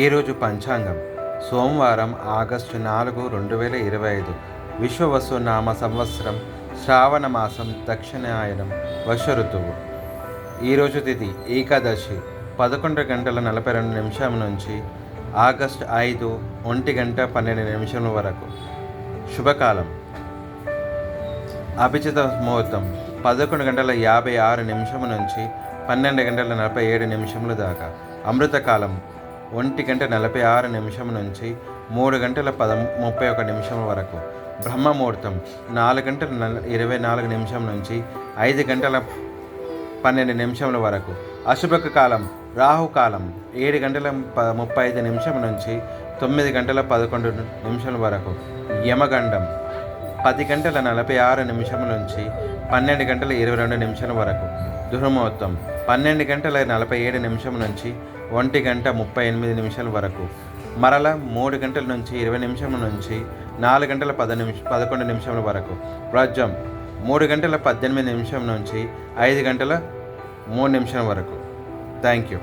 ఈరోజు పంచాంగం సోమవారం ఆగస్టు 4, 2025 విశ్వవసునామ సంవత్సరం శ్రావణ మాసం దక్షిణాయనం వర్ష ఋతువు. ఈరోజు తిథి ఏకాదశి 11:42 నుంచి ఆగస్టు 5 1:12 వరకు. శుభకాలం అభిజిత ముహూర్తం 11:56 నుంచి 12:47 దాకా. అమృతకాలం 1:46 నుంచి 3:31 వరకు. బ్రహ్మముహూర్తం 4:24 నుంచి 5:12 వరకు. అశుభ కాలం రాహుకాలం 7:35 నుంచి 9:11 వరకు. యమగండం 10:46 నుంచి 12:22 వరకు. దుర్ముహూర్తం 12:47 నుంచి 1:38 వరకు. మరల 3 గంటల నుంచి 20 నుంచి 4:11 వరకు. వ్రజం 3:18 నుంచి 5:03 వరకు. Thank you.